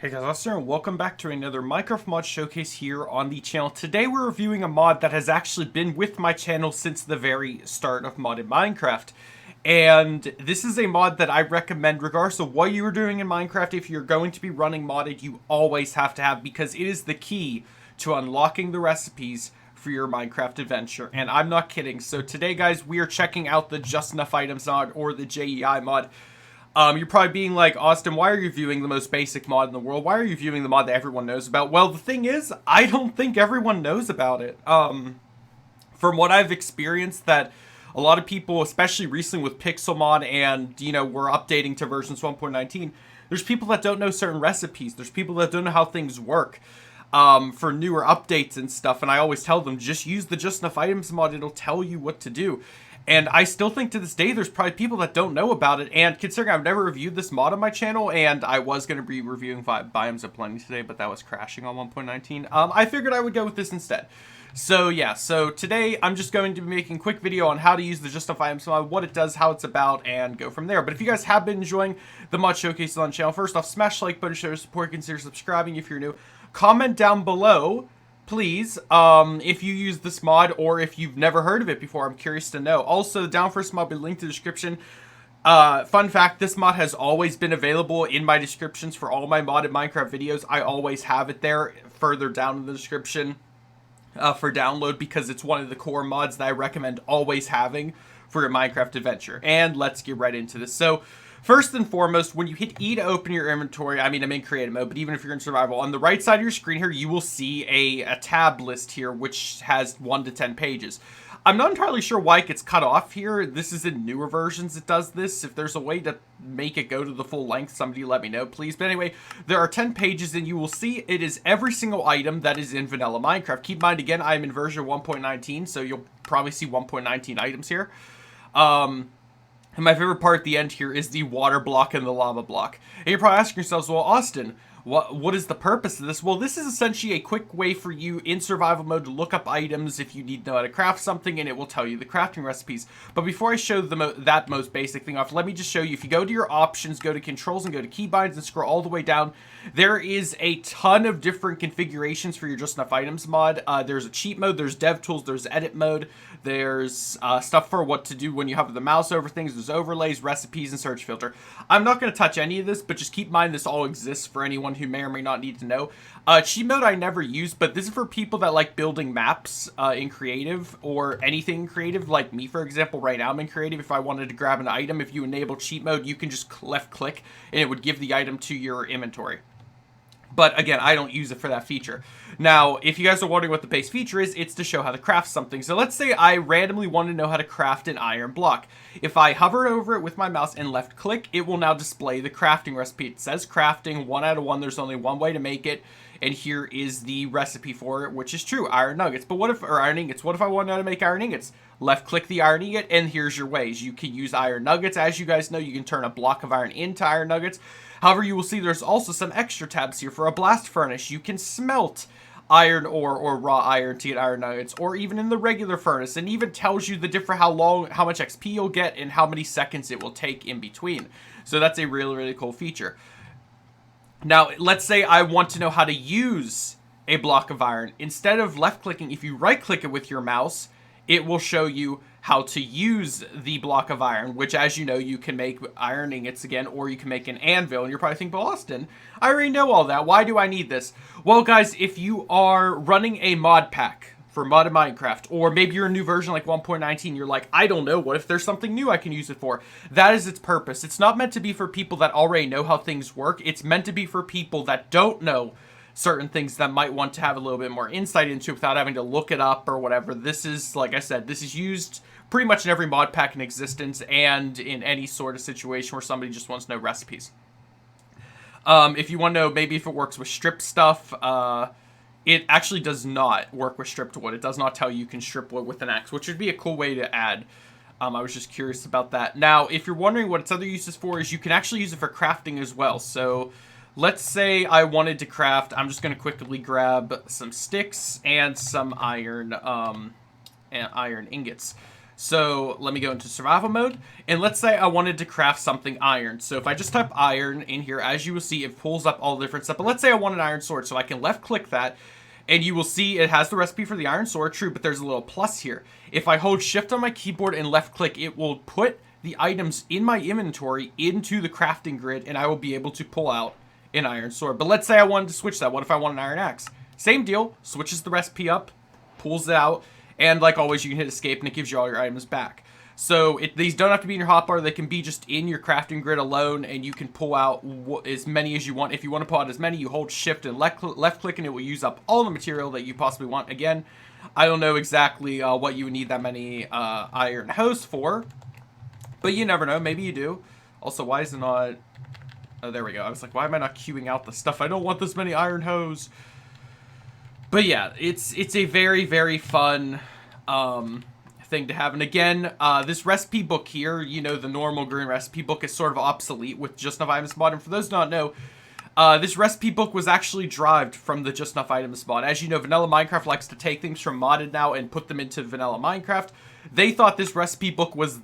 Hey guys, Lester, and welcome back to another Minecraft mod showcase here on the channel. Today we're reviewing a mod that has actually been with my channel since the very start of modded Minecraft. And this is a mod that I recommend regardless of what you are doing in Minecraft. If you're going to be running modded, you always have to have, because it is the key to unlocking the recipes for your Minecraft adventure. And I'm not kidding. So today, guys, we are checking out the Just Enough Items mod, or the JEI mod. You're probably being like, Austin, why are you viewing the most basic mod in the world? Why are you viewing the mod that everyone knows about? Well, the thing is, I don't think everyone knows about it. From what I've experienced, that a lot of people, especially recently with Pixelmon and, we're updating to versions 1.19, there's people that don't know certain recipes. There's people that don't know how things work for newer updates and stuff. And I always tell them, just use the Just Enough Items mod. It'll tell you what to do. And I still think to this day there's probably people that don't know about it. And considering I've never reviewed this mod on my channel, and I was going to be reviewing Biomes of Plenty today, but that was crashing on 1.19, I figured I would go with this instead. So yeah, so today I'm just going to be making a quick video on how to use the Just Enough Items mod, what it does, how it's about, and go from there. But if you guys have been enjoying the mod showcases on the channel, first off, smash the like button, show your support, consider subscribing if you're new. Comment down below, please, if you use this mod or if you've never heard of it before. I'm curious to know. Also, the down for this mod will be linked in the description. Fun fact, this mod has always been available in my descriptions for all my modded Minecraft videos. I always have it there further down in the description for download, because it's one of the core mods that I recommend always having for your Minecraft adventure. And let's get right into this. So, first and foremost, when you hit E to open your inventory, I mean, I'm in creative mode, but even if you're in survival, on the right side of your screen here, you will see a tab list here, which has 1 to 10 pages. I'm not entirely sure why it gets cut off here. This is in newer versions it does this. If there's a way to make it go to the full length, somebody let me know, please. But anyway, there are 10 pages, and you will see it is every single item that is in vanilla Minecraft. Keep in mind, again, I'm in version 1.19, so you'll probably see 1.19 items here. And my favorite part at the end here is the water block and the lava block. And you're probably asking yourselves, well, Austin, what is the purpose of this? Well, this is essentially a quick way for you in survival mode to look up items if you need to know how to craft something, and it will tell you the crafting recipes. But before I show that most basic thing off, let me just show you. If you go to your options, go to controls, and go to keybinds, and scroll all the way down, there is a ton of different configurations for your Just Enough Items mod. There's a cheat mode, there's dev tools, there's edit mode, there's stuff for what to do when you hover the mouse over things, there's overlays, recipes, and search filter. I'm not going to touch any of this, but just keep in mind this all exists for anyone who may or may not need to know. Cheat mode I never use, but this is for people that like building maps in creative, or anything creative, like me, for example. Right now I'm in creative. If I wanted to grab an item, if you enable cheat mode, you can just left click and it would give the item to your inventory. But again, I don't use it for that feature. Now, if you guys are wondering what the base feature is, it's to show how to craft something. So let's say I randomly want to know how to craft an iron block. If I hover over it with my mouse and left click, it will now display the crafting recipe. It says crafting, 1 out of 1. There's only one way to make it. And here is the recipe for it, which is true, iron nuggets. But what if, or iron ingots, what if I want to know how to make iron ingots? Left click the iron ingot, and here's your ways. You can use iron nuggets. As you guys know, you can turn a block of iron into iron nuggets. However, you will see there's also some extra tabs here for a blast furnace. You can smelt iron ore or raw iron to get iron nuggets, or even in the regular furnace, and even tells you the different how much XP you'll get and how many seconds it will take in between. So that's a really, really cool feature. Now, let's say I want to know how to use a block of iron. Instead of left clicking, if you right click it with your mouse, it will show you how to use the block of iron, which, as you know, you can make iron ingots again, or you can make an anvil. And you're probably thinking, well, Austin, I already know all that. Why do I need this? Well, guys, if you are running a mod pack for modded Minecraft, or maybe you're a new version like 1.19, you're like, I don't know, what if there's something new I can use it for? That is its purpose. It's not meant to be for people that already know how things work. It's meant to be for people that don't know certain things, that might want to have a little bit more insight into without having to look it up or whatever. This is, like I said, this is used pretty much in every mod pack in existence, and in any sort of situation where somebody just wants to know recipes. If you want to know maybe if it works with stripped stuff, it actually does not work with stripped wood. It does not tell you can strip wood with an axe, which would be a cool way to add. I was just curious about that. Now, if you're wondering what its other uses for, is you can actually use it for crafting as well. So let's say I wanted to craft, I'm just going to quickly grab some sticks and some iron ingots. So let me go into survival mode, and let's say I wanted to craft something iron. So if I just type iron in here, as you will see, it pulls up all the different stuff. But let's say I want an iron sword, so I can left click that, and you will see it has the recipe for the iron sword, true, but there's a little plus here. If I hold shift on my keyboard and left click, it will put the items in my inventory into the crafting grid, and I will be able to pull out an iron sword. But let's say I wanted to switch that. What if I want an iron axe? Same deal, switches the recipe up, pulls it out, and like always, you can hit escape and it gives you all your items back. So these don't have to be in your hotbar. They can be just in your crafting grid alone, and you can pull out as many as you want. If you want to pull out as many, you hold shift and left click, and it will use up all the material that you possibly want. Again, I don't know exactly what you would need that many iron hose for, but you never know. Maybe you do. Also, why is it not... Oh, there we go. I was like, why am I not queuing out the stuff? I don't want this many iron hose. But yeah, it's a very, very fun thing to have. And again, this recipe book here, you know, the normal green recipe book is sort of obsolete with Just Enough Items mod. And for those who don't know, this recipe book was actually derived from the Just Enough Items mod. As you know, Vanilla Minecraft likes to take things from modded now and put them into Vanilla Minecraft. They thought this recipe book was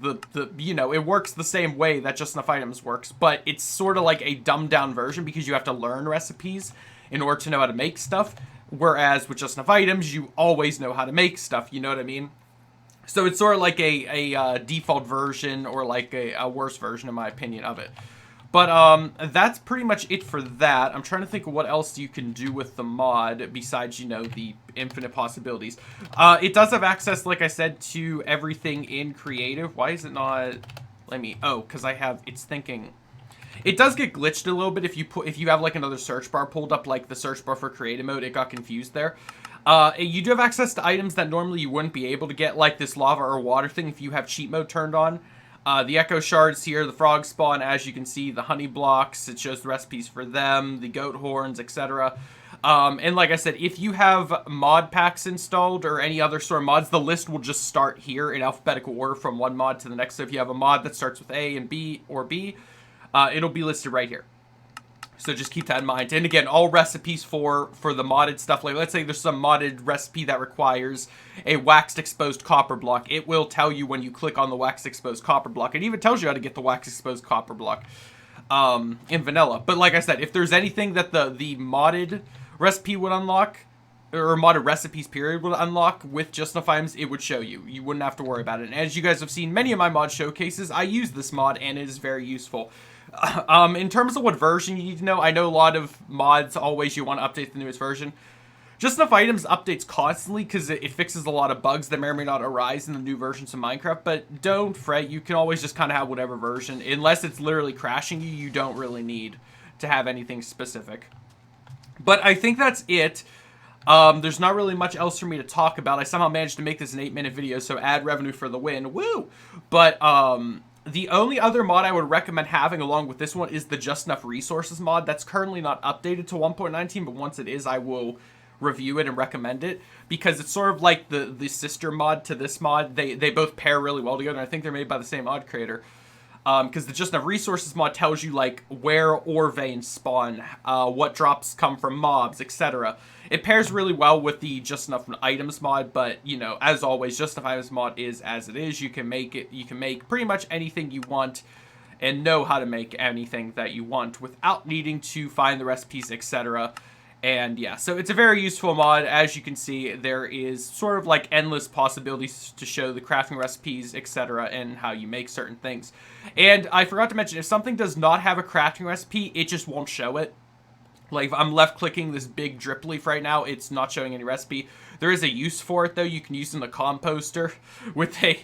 you know, it works the same way that Just Enough Items works, but it's sort of like a dumbed down version because you have to learn recipes in order to know how to make stuff. Whereas with Just Enough Items, you always know how to make stuff, you know what I mean? So it's sort of like a default version, or like a worse version, in my opinion, of it. But that's pretty much it for that. I'm trying to think of what else you can do with the mod besides, you know, the infinite possibilities. It does have access, like I said, to everything in creative. Why is it not... Let me... Oh, because I have... It's thinking... It does get glitched a little bit if you have like another search bar pulled up, like the search bar for creative mode. It got confused there. You do have access to items that normally you wouldn't be able to get, like this lava or water thing if you have cheat mode turned on. The echo shards here, the frog spawn, as you can see, the honey blocks, it shows the recipes for them, the goat horns, etc. And like I said, if you have mod packs installed or any other sort of mods, the list will just start here in alphabetical order from one mod to the next. So if you have a mod that starts with A and B or B, it'll be listed right here. So just keep that in mind. And again, all recipes for the modded stuff, like let's say there's some modded recipe that requires a waxed exposed copper block. It will tell you when you click on the waxed exposed copper block. It even tells you how to get the waxed exposed copper block in vanilla. But like I said, if there's anything that the modded recipe would unlock, or modded recipes period would unlock with Just Enough Items, it would show you. You wouldn't have to worry about it. And as you guys have seen many of my mod showcases, I use this mod and it is very useful. In terms of what version you need to know, I know a lot of mods always you want to update the newest version. Just Enough Items updates constantly because it fixes a lot of bugs that may or may not arise in the new versions of Minecraft, but don't fret, you can always just kind of have whatever version. Unless it's literally crashing you, you don't really need to have anything specific. But I think that's it. There's not really much else for me to talk about. I somehow managed to make this an 8-minute video, so ad revenue for the win. Woo! But, the only other mod I would recommend having along with this one is the Just Enough Resources mod. That's currently not updated to 1.19, but once it is, I will review it and recommend it, because it's sort of like the sister mod to this mod. They both pair really well together, and I think they're made by the same mod creator. Because the Just Enough Resources mod tells you, like, where ore veins spawn, what drops come from mobs, etc. It pairs really well with the Just Enough Items mod, but, you know, as always, Just Enough Items mod is as it is. You can make pretty much anything you want and know how to make anything that you want without needing to find the recipes, etc. And yeah, so it's a very useful mod. As you can see, there is sort of like endless possibilities to show the crafting recipes, etc., and how you make certain things. And I forgot to mention, if something does not have a crafting recipe, it just won't show it. Like, if I'm left-clicking this big drip leaf right now, it's not showing any recipe. There is a use for it, though. You can use it in the composter with a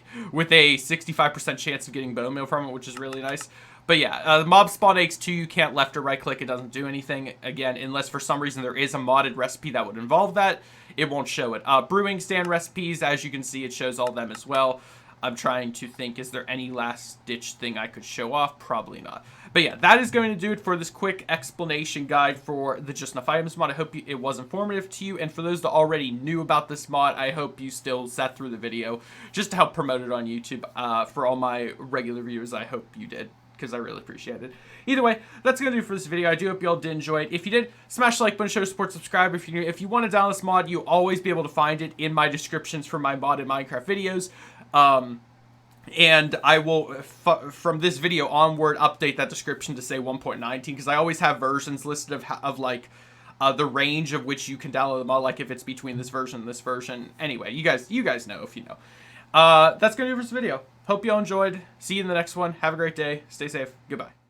65% chance of getting bone meal from it, which is really nice. But yeah, mob spawn eggs too, you can't left or right click, it doesn't do anything. Again, unless for some reason there is a modded recipe that would involve that, it won't show it. Brewing stand recipes, as you can see, it shows all of them as well. I'm trying to think, is there any last ditch thing I could show off? Probably not. But yeah, that is going to do it for this quick explanation guide for the Just Enough Items mod. I hope it was informative to you, and for those that already knew about this mod, I hope you still sat through the video just to help promote it on YouTube. For all my regular viewers, I hope you did, because I really appreciate it. Either way, that's going to do it for this video. I do hope you all did enjoy it. If you did, smash the like button, show support, subscribe. If you want to download this mod, you'll always be able to find it in my descriptions for my modded Minecraft videos. And I will, from this video onward, update that description to say 1.19, because I always have versions listed of like, the range of which you can download the mod, like if it's between this version and this version. Anyway, you guys know if you know. That's gonna do it for this video. Hope y'all enjoyed. See you in the next one. Have a great day. Stay safe. Goodbye.